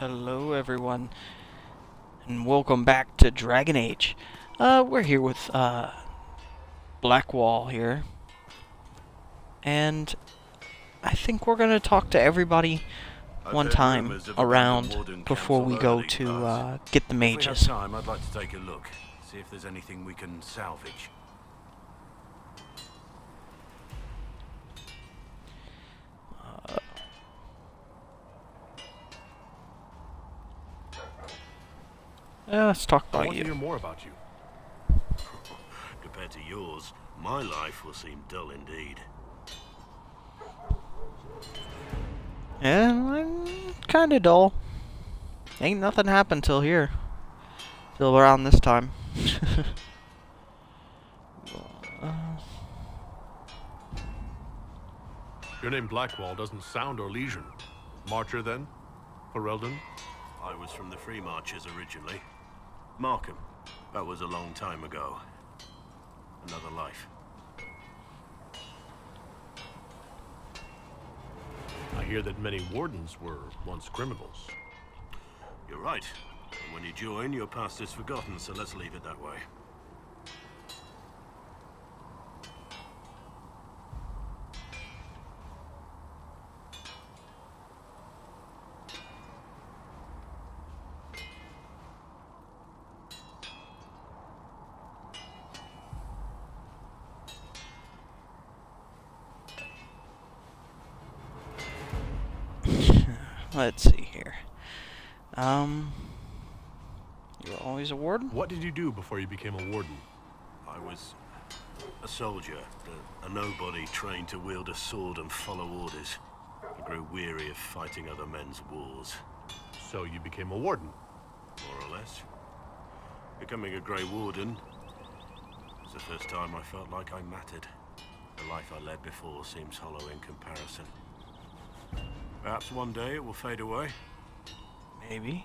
Hello everyone, and welcome back to Dragon Age. We're here with, Blackwall here, and I think we're gonna talk to everybody one time around before we go to, get the If we have mages. time, I'd like to take a look, see if there's anything we can salvage. Let's talk I about want to hear you. more about you. Compared to yours, my life will seem dull indeed. Yeah, I'm kinda dull. Ain't nothing happened till here. Till around this time. Your name Blackwall doesn't sound Orlesian. Marcher, then? Ferelden? I was from the Free Marchers originally. Markham. That was a long time ago. Another life. I hear that many wardens were once criminals. You're right. And when you join, your past is forgotten, so let's leave it that way. Let's see here. You were always a warden? What did you do before you became a warden? I was a soldier, a nobody trained to wield a sword and follow orders. I grew weary of fighting other men's wars, So you became a warden. more or less. Becoming a Grey Warden was the first time I felt like I mattered. The life I led before seems hollow in comparison. Perhaps one day it will fade away. Maybe.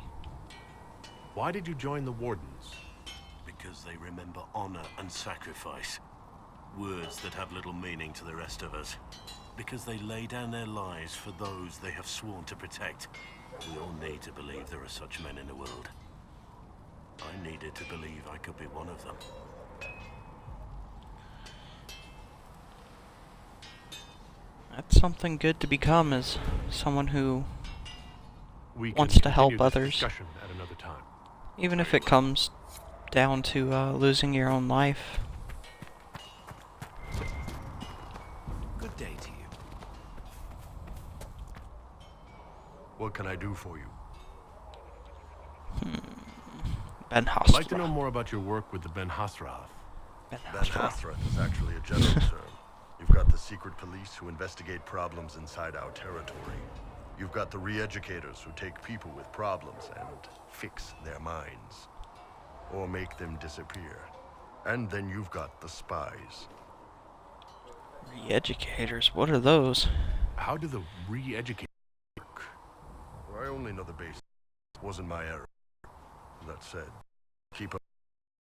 Why did you join the wardens? Because they remember honor and sacrifice. Words that have little meaning to the rest of us. Because they lay down their lives for those they have sworn to protect. We all need to believe there are such men in the world. I needed to believe I could be one of them. That's something good to become, as someone who We can wants to help continue this others. discussion at another time. Even if it comes down to losing your own life. Good day to you. What can I do for you? Ben I'd like to know Hastra. more about your work with the Ben Hasrath. Ben Ben Hastra. Hasrath is actually a general term. You've got the secret police who investigate problems inside our territory. You've got the re-educators who take people with problems and fix their minds. Or make them disappear. And then you've got the spies. Re-educators, what are those? How do the re-educate work? Well, I only know the basics. It wasn't my area. That said, keep up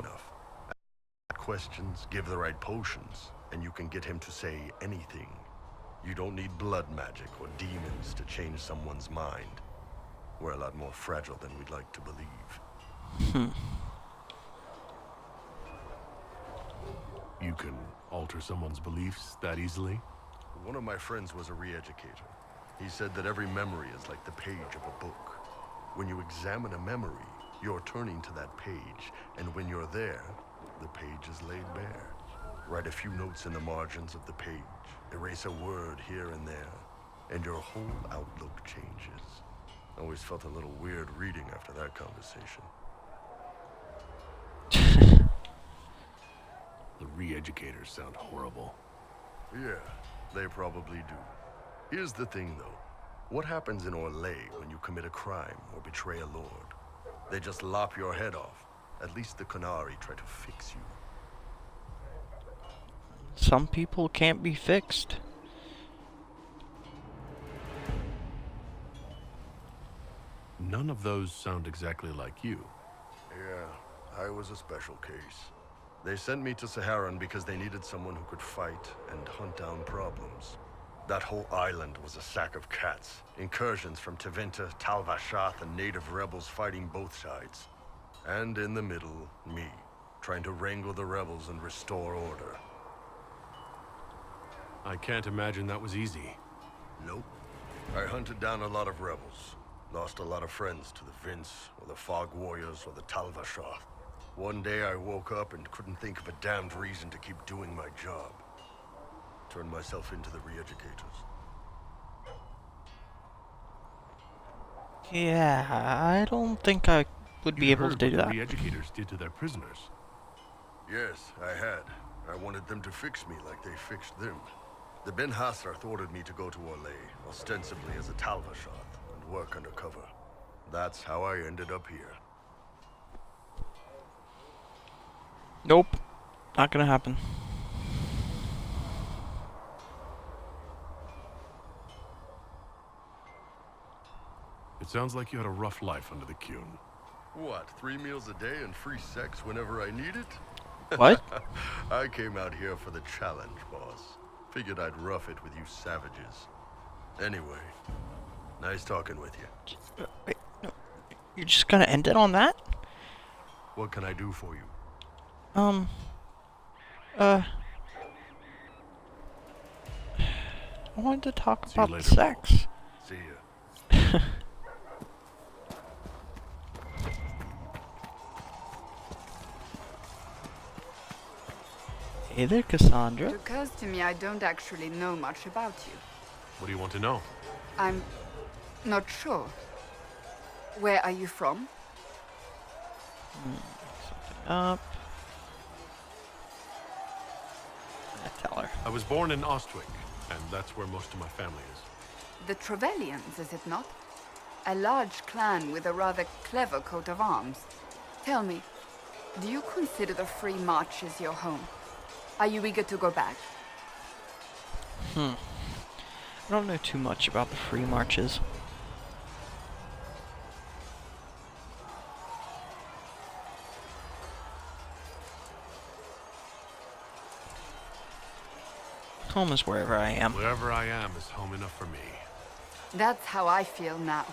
enough. Ask questions, give the right potions, and you can get him to say anything. You don't need blood magic or demons to change someone's mind. We're a lot more fragile than we'd like to believe. You can alter someone's beliefs that easily? One of my friends was a re-educator. He said that every memory is like the page of a book. When you examine a memory, you're turning to that page, and when you're there, the page is laid bare. Write a few notes in the margins of the page, erase a word here and there, and your whole outlook changes. I always felt a little weird reading after that conversation. The re-educators sound horrible. Yeah, they probably do. Here's the thing, though. What happens in Orlais when you commit a crime or betray a lord? They just lop your head off. At least the Qunari try to fix you. Some people can't be fixed. None of those sound exactly like you. Yeah, I was a special case. They sent me to Saharan because they needed someone who could fight and hunt down problems. That whole island was a sack of cats. Incursions from Teventa, Tal-Vashath, and native rebels fighting both sides. And in the middle, me, trying to wrangle the rebels and restore order. I can't imagine that was easy. Nope. I hunted down a lot of rebels. Lost a lot of friends to the Vince, or the Fog Warriors, or the Tal-Vashath. One day I woke up and couldn't think of a damned reason to keep doing my job. Turned myself into the re-educators. Yeah, I don't think I would be able to do that. The re-educators did to their prisoners. Yes, I had. I wanted them to fix me like they fixed them. The Ben Hassarth ordered me to go to Orlais, ostensibly as a Tal-Vashath, and work undercover. That's how I ended up here. Nope. Not gonna happen. It sounds like you had a rough life under the Qun. What, 3 meals a day and free sex whenever I need it? What? I came out here for the challenge, boss. Figured I'd rough it with you savages. Anyway, nice talking with you. Wait, no. You're just gonna end it on that? What can I do for you? I wanted to talk See you about later, sex. See ya. Hey there, Cassandra. It occurs to me I don't actually know much about you. What do you want to know? I'm not sure. Where are you from? Something up. Tell her. I was born in Ostwick, and that's where most of my family is. The Trevellians, is it not? A large clan with a rather clever coat of arms. Tell me, do you consider the Free Marches your home? Are you eager to go back? I don't know too much about the free marches. Home is wherever I am. Wherever I am is home enough for me. That's how I feel now,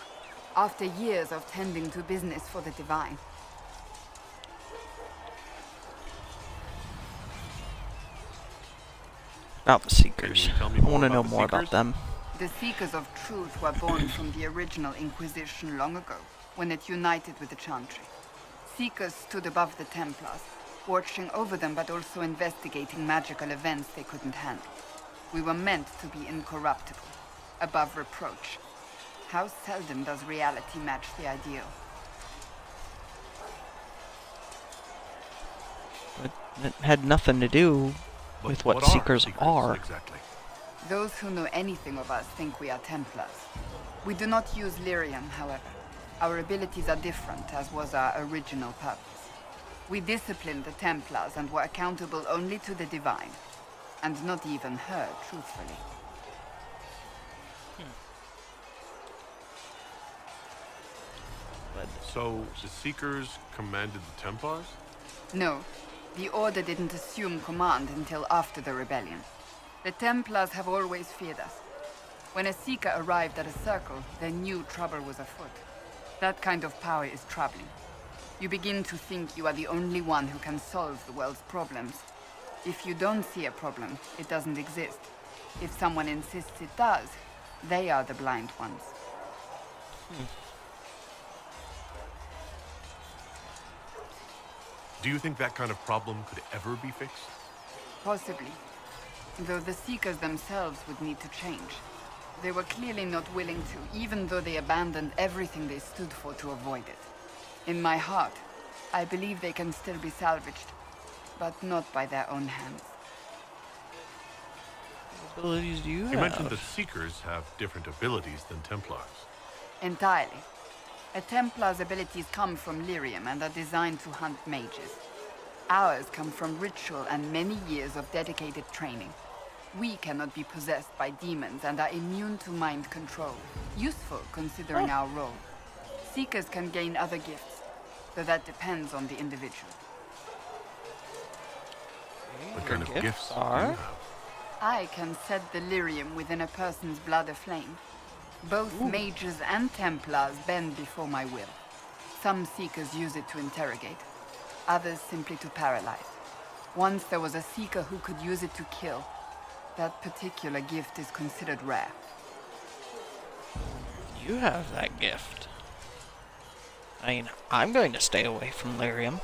after years of tending to business for the divine. About the Seekers. Can you tell me I more want to about know the more about Seekers? them. The Seekers of Truth were born from the original Inquisition long ago, when it united with the Chantry. Seekers stood above the Templars, watching over them but also investigating magical events they couldn't handle. We were meant to be incorruptible, above reproach. How seldom does reality match the ideal? But it had nothing to do But with what are Seekers Seekers are. exactly? Those who know anything of us think we are Templars. We do not use lyrium, however. Our abilities are different, as was our original purpose. We disciplined the Templars and were accountable only to the divine. And not even her, truthfully. So, the Seekers commanded the Templars? No, the Order didn't assume command until after the rebellion. The Templars have always feared us. When a Seeker arrived at a circle, they knew trouble was afoot. That kind of power is troubling. You begin to think you are the only one who can solve the world's problems. If you don't see a problem, it doesn't exist. If someone insists it does, they are the blind ones. Do you think that kind of problem could ever be fixed? Possibly. Though the Seekers themselves would need to change. They were clearly not willing to, even though they abandoned everything they stood for to avoid it. In my heart, I believe they can still be salvaged, but not by their own hands. What abilities do you You have? mentioned that Seekers have different abilities than Templars. Entirely. A Templar's abilities come from lyrium and are designed to hunt mages. Ours come from ritual and many years of dedicated training. We cannot be possessed by demons and are immune to mind control. Useful considering our role. Seekers can gain other gifts, though that depends on the individual. What kind of Gifts gifts do are? you have? I can set delirium within a person's blood aflame. Both mages and Templars bend before my will. Some Seekers use it to interrogate, others simply to paralyze. Once there was a Seeker who could use it to kill. That particular gift is considered rare. You have that gift. I mean, I'm going to stay away from lyrium.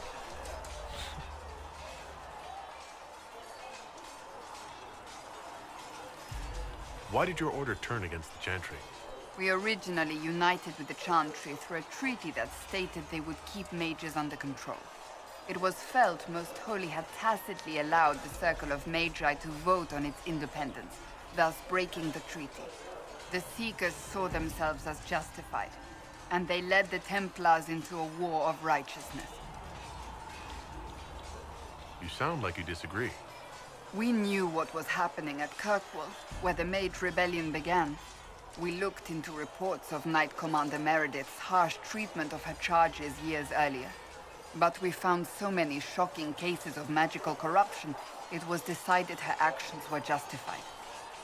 Why did your order turn against the Chantry? We originally united with the Chantry through a treaty that stated they would keep mages under control. It was felt Most Holy had tacitly allowed the Circle of Magi to vote on its independence, thus breaking the treaty. The Seekers saw themselves as justified, and they led the Templars into a war of righteousness. You sound like you disagree. We knew what was happening at Kirkwall, where the Mage Rebellion began. We looked into reports of Knight Commander Meredith's harsh treatment of her charges years earlier. But we found so many shocking cases of magical corruption, it was decided her actions were justified.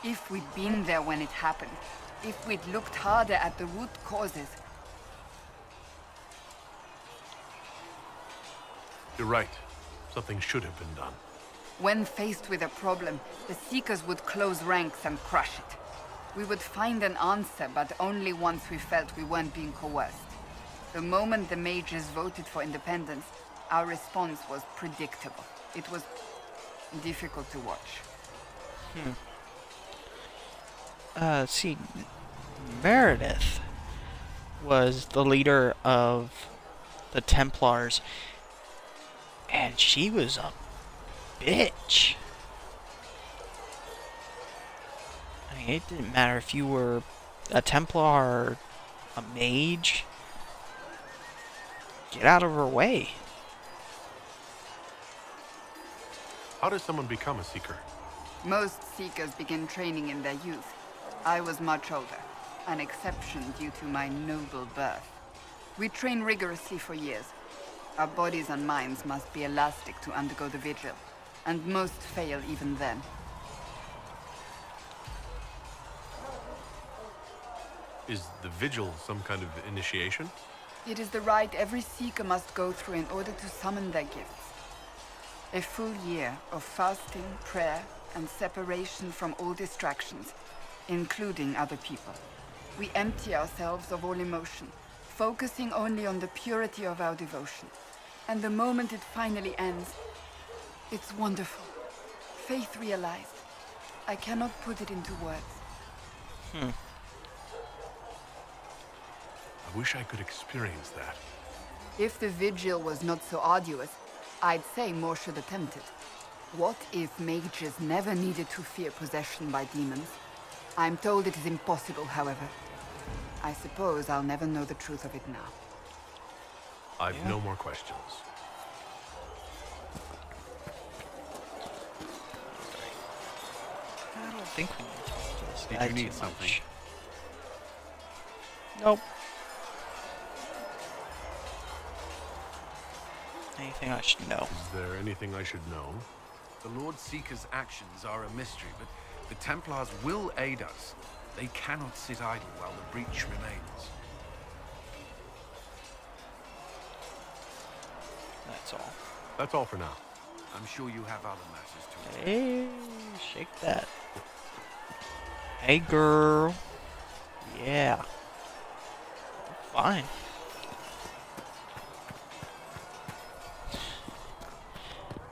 If we'd been there when it happened, if we'd looked harder at the root causes... You're right. Something should have been done. When faced with a problem, the Seekers would close ranks and crush it. We would find an answer, but only once we felt we weren't being coerced. The moment the mages voted for independence, our response was predictable. It was difficult to watch. See, Meredith was the leader of the Templars, and she was a bitch. I mean, it didn't matter if you were a Templar or a mage. Get out of her way. How does someone become a Seeker? Most Seekers begin training in their youth. I was much older, an exception due to my noble birth. We train rigorously for years. Our bodies and minds must be elastic to undergo the vigil, and most fail even then. Is the vigil some kind of initiation? It is the rite every Seeker must go through in order to summon their gifts. A full year of fasting, prayer, and separation from all distractions, including other people. We empty ourselves of all emotion, focusing only on the purity of our devotion. And the moment it finally ends, it's wonderful. Faith realized. I cannot put it into words. I wish I could experience that. If the vigil was not so arduous, I'd say more should attempt it. What if mages never needed to fear possession by demons? I'm told it is impossible, however. I suppose I'll never know the truth of it now. I've no more questions. I don't think we need to talk to this Did guy you need too something? much. Nope. Anything I should know? Is there anything I should know? The Lord Seeker's actions are a mystery, but the Templars will aid us. They cannot sit idle while the breach remains. That's all. That's all for now. I'm sure you have other matters to attend. Hey, shake that. Hey, girl. Yeah. Fine.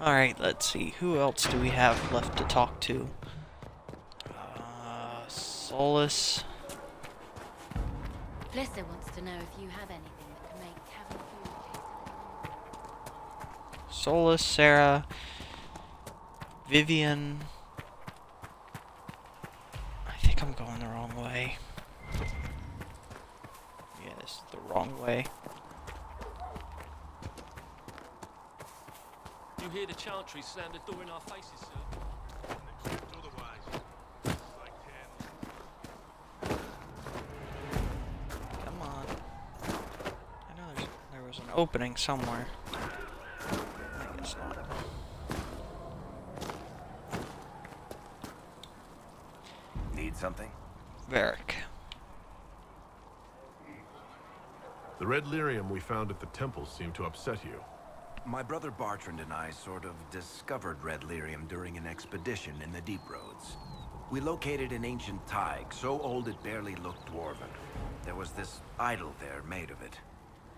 Alright, let's see. Who else do we have left to talk to? Solus. Blesser wants to know if you have anything that can make tavern food taste. Solus, Sarah, Vivian. I think I'm going the wrong way. Yeah, this is the wrong way. You hear the chantry slam the door in our faces, sir. Come on. I know there was an opening somewhere. I guess not. something? Varric. The red lyrium we found at the temple seemed to upset you. My brother Bartrand and I sort of discovered red lyrium during an expedition in the deep roads. We located an ancient thaig, so old it barely looked dwarven. There was this idol there made of it.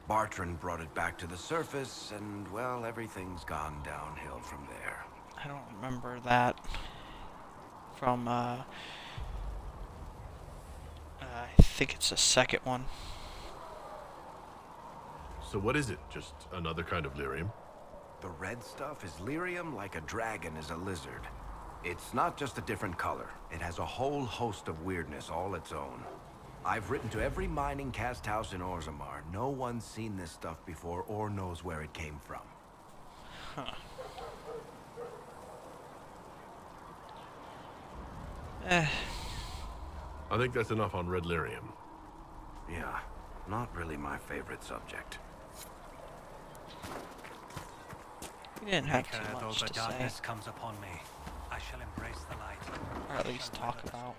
Bartrand brought it back to the surface, and, well, everything's gone downhill from there. I don't remember that from, I think it's the second one. So what is it? Just another kind of lyrium? The red stuff is lyrium like a dragon is a lizard. It's not just a different color. It has a whole host of weirdness all its own. I've written to every mining cast house in Orzammar. No one's seen this stuff before or knows where it came from. Huh. I think that's enough on red lyrium. Yeah, not really my favorite subject. We didn't have Maker, too though much the to say, darkness comes upon me, I shall embrace the light. or at least talk about.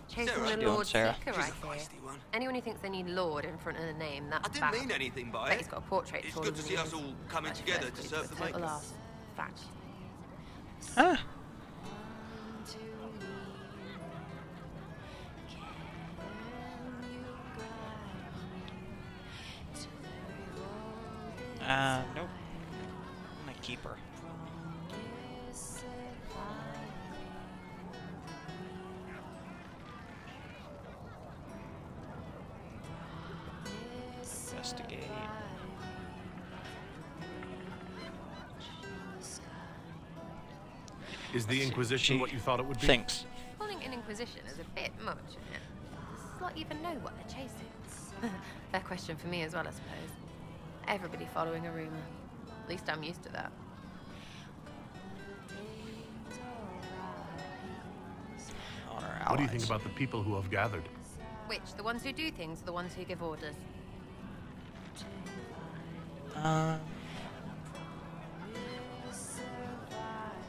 Chasing What you the doing, Lord Sarah? Seeker, I fear. Anyone who thinks they need Lord in front of the name, that's I didn't bad. mean anything by Bet it. he's got a portrait It's taller good to than see us his. all coming That's together to first serve the total makers. arse. Fact. Huh? Nope. I'm gonna keep her. Investigate. Is the Inquisition what you thought it would be? Thinks. Calling an Inquisition is a bit much, isn't it? Does Lot even know what they're chasing? Fair question for me as well, I suppose. Everybody following a rumor. At least I'm used to that. On our What do you think allies. about the people who have gathered? Which? The ones who do things or the ones who give orders?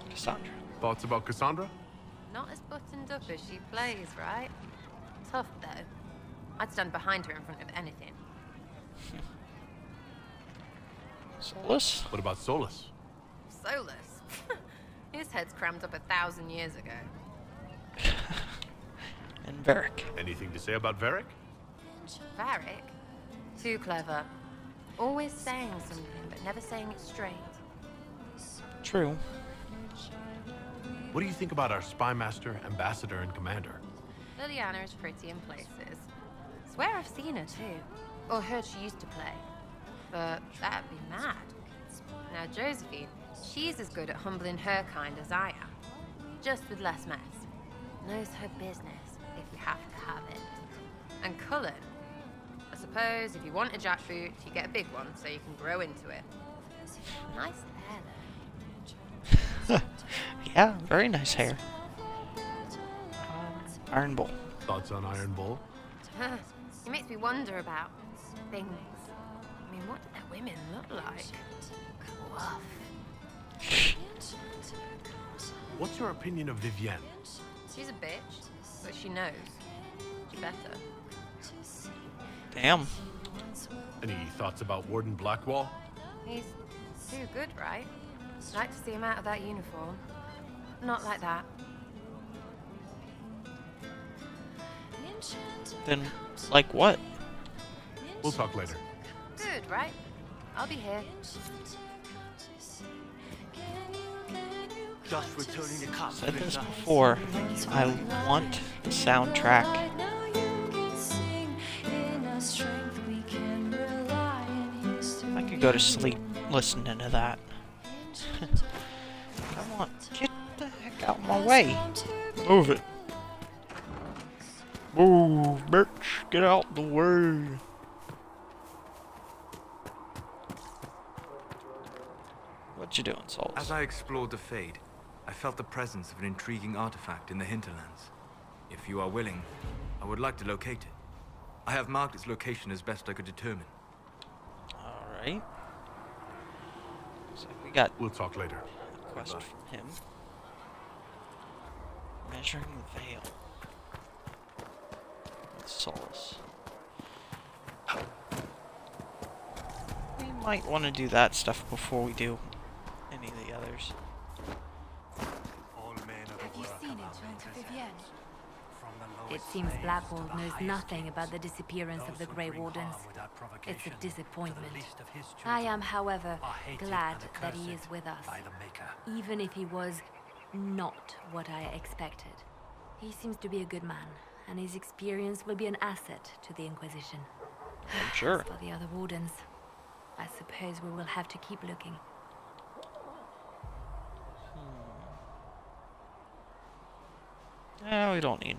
Cassandra. Thoughts about Cassandra? Not as buttoned up as she plays, right? Tough, though. I'd stand behind her in front of anything. Solus? What about Solus? Solus. His head's crammed up 1,000 years ago. And Varric. Anything to say about Varric? Varric? Too clever. Always saying something, but never saying it straight. True. What do you think about our spy master, ambassador, and commander? Liliana is pretty in places. Swear I've seen her too. Or heard she used to play. But that'd be mad. Now Josephine, she's as good at humbling her kind as I am. Just with less mess. Knows her business, if you have to have it. And Cullen. I suppose if you want a jackboot, you get a big one so you can grow into it. Nice hair though. Yeah, very nice hair. Iron Bull. Thoughts on Iron Bull? It makes me wonder about things. I mean, what do their women look like? Woof. What's your opinion of Vivienne? She's a bitch, but she knows. She better. Damn. Any thoughts about Warden Blackwall? He's too good, right? Like to see him out of that uniform. Not like that. Then, like what? We'll talk later. Good, right? I'll be here. Just returning the cup. Said this before. I want the soundtrack. I could go to sleep listening to that. Come on, get the heck out of my way. Move it. Move, bitch. Get out the way. What you doing, Souls? As I explored the Fade, I felt the presence of an intriguing artifact in the hinterlands. If you are willing, I would like to locate it. I have marked its location as best I could determine. Alright. So we got We'll talk later. a quest from him. Measuring the veil. With Solus. We might want to do that stuff before we do any of the others. Have you seen Enchanter Vivienne? It seems Blackwall knows nothing about the disappearance of the Grey Wardens. It's a disappointment. I am, however, glad that he is with us, even if he was not what I expected. He seems to be a good man, and his experience will be an asset to the Inquisition. I'm sure. As for the other Wardens, I suppose we will have to keep looking. We don't need...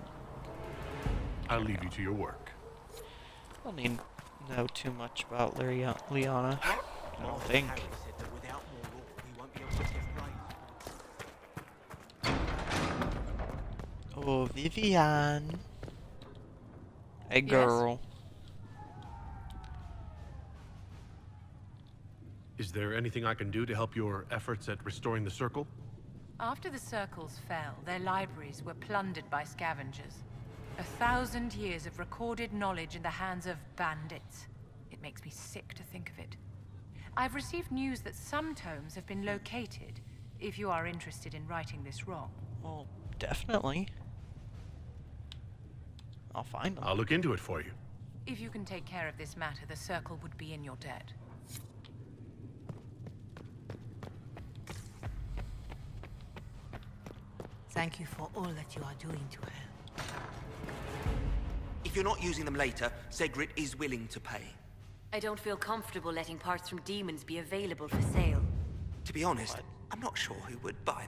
I'll leave you to your work. Don't need to know too much about Liana. I don't think. Oh, Vivienne. A girl. Is there anything I can do to help your efforts at restoring the Circle? After the Circles fell, their libraries were plundered by scavengers. 1,000 years of recorded knowledge in the hands of bandits. It makes me sick to think of it. I've received news that some tomes have been located, if you are interested in righting this wrong. Well, definitely. I'll find them. I'll look into it for you. If you can take care of this matter, the Circle would be in your debt. Thank you for all that you are doing to her. If you're not using them later, Zegrit is willing to pay. I don't feel comfortable letting parts from demons be available for sale. To be honest, I'm not sure who would buy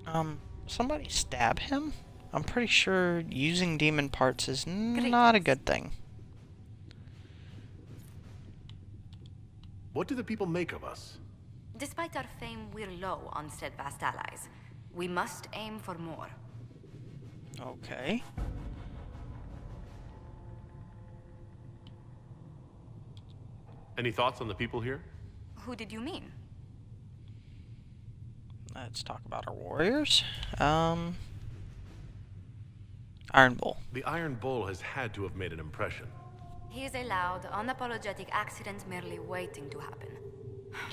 them. Somebody stab him? I'm pretty sure using demon parts is not a good thing. What do the people make of us? Despite our fame, we're low on steadfast allies. We must aim for more. Okay. Any thoughts on the people here? Who did you mean? Let's talk about our warriors. Iron Bull. The Iron Bull has had to have made an impression. He is a loud, unapologetic accident merely waiting to happen.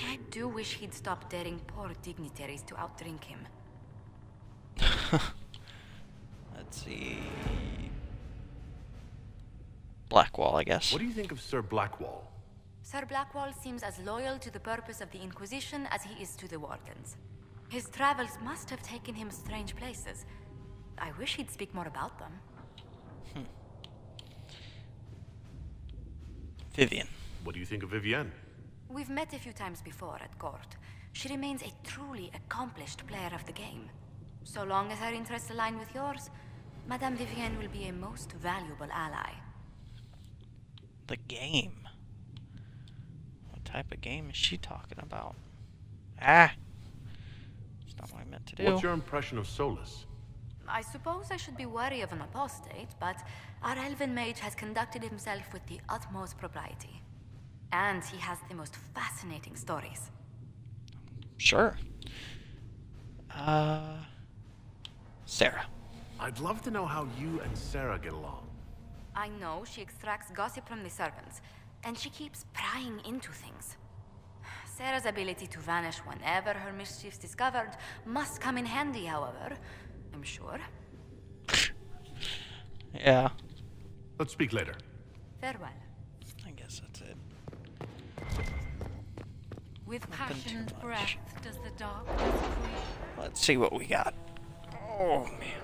I do wish he'd stop daring poor dignitaries to outdrink him. Let's see. Blackwall, I guess. What do you think of Sir Blackwall? Sir Blackwall seems as loyal to the purpose of the Inquisition as he is to the Wardens. His travels must have taken him strange places. I wish he'd speak more about them. Vivienne. What do you think of Vivienne? We've met a few times before at court. She remains a truly accomplished player of the game. So long as her interests align with yours, Madame Vivienne will be a most valuable ally. The game? What type of game is she talking about? Ah! That's not what I meant to do. What's your impression of Solus? I suppose I should be wary of an apostate, but our elven mage has conducted himself with the utmost propriety. And he has the most fascinating stories. Sure. Sarah. I'd love to know how you and Sarah get along. I know she extracts gossip from the servants, and she keeps prying into things. Sarah's ability to vanish whenever her mischief's discovered must come in handy, however, I'm sure. Yeah. Let's speak later. Farewell. I guess that's it. With Nothing passion's too much. breath does the darkness creep. Let's see what we got. Oh, man.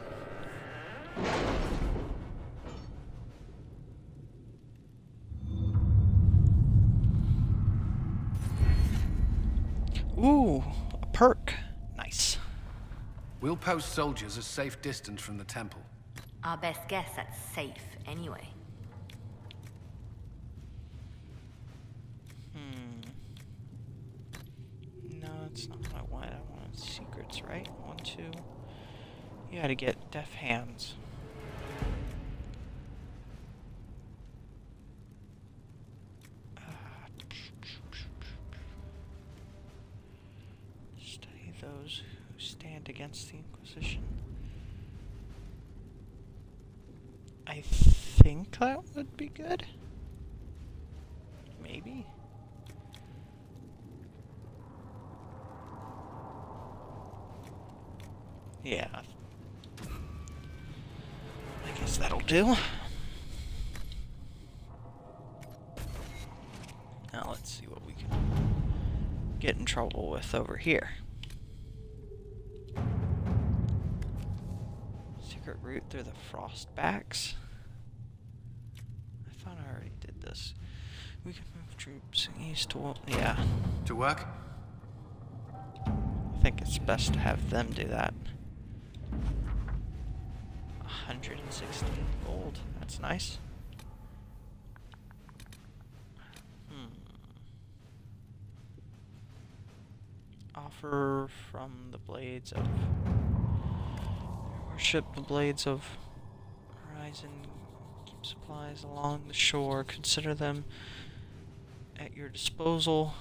Ooh, a perk. Nice. We'll post soldiers a safe distance from the temple. Our best guess at safe, anyway. No, that's not what I wanted. I wanted secrets, right? 1, 2. You had to get deaf hands. Study those who stand against the Inquisition. I think that would be good. Maybe. Yeah. I guess that'll do. Now let's see what we can get in trouble with over here. Secret route through the frostbacks. I thought I already did this. We can move troops east to... yeah. To work? I think it's best to have them do that. 116 gold. That's nice. Offer from the blades of... worship the blades of Horizon. Keep supplies along the shore. Consider them at your disposal.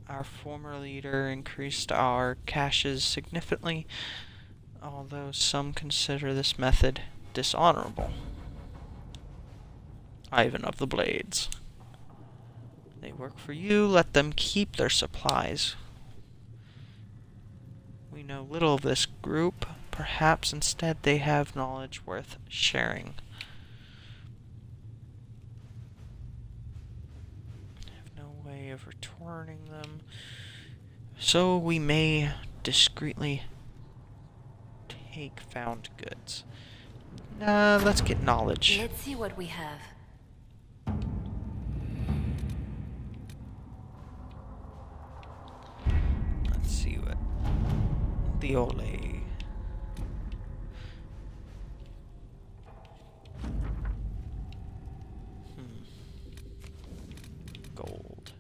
Our former leader increased our caches significantly, although some consider this method dishonorable. Ivan of the Blades. They work for you, let them keep their supplies. We know little of this group. Perhaps instead they have knowledge worth sharing. Have no way of returning them, so we may discreetly take found goods. Let's get knowledge. Let's see what we have. Let's see what the Ole. Gold.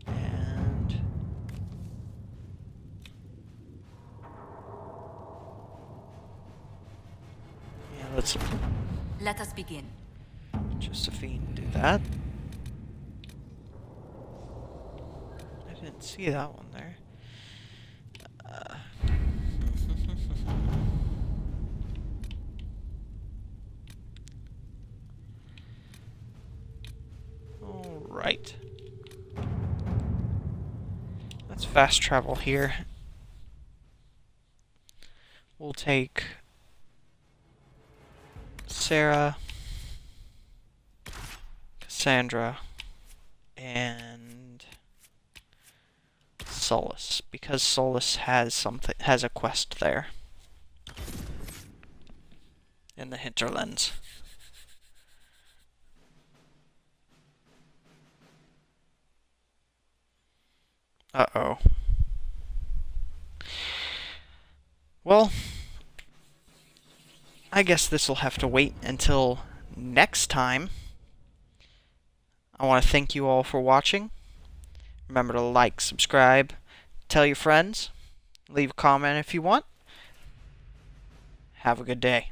And yeah, Let us begin. Josephine do that. I didn't see that one there. Alright. Let's fast travel here. We'll take Sarah, Cassandra, and Solus, because Solus has a quest there in the hinterlands. Uh-oh. Well, I guess this will have to wait until next time. I want to thank you all for watching. Remember to like, subscribe, tell your friends, leave a comment if you want. Have a good day.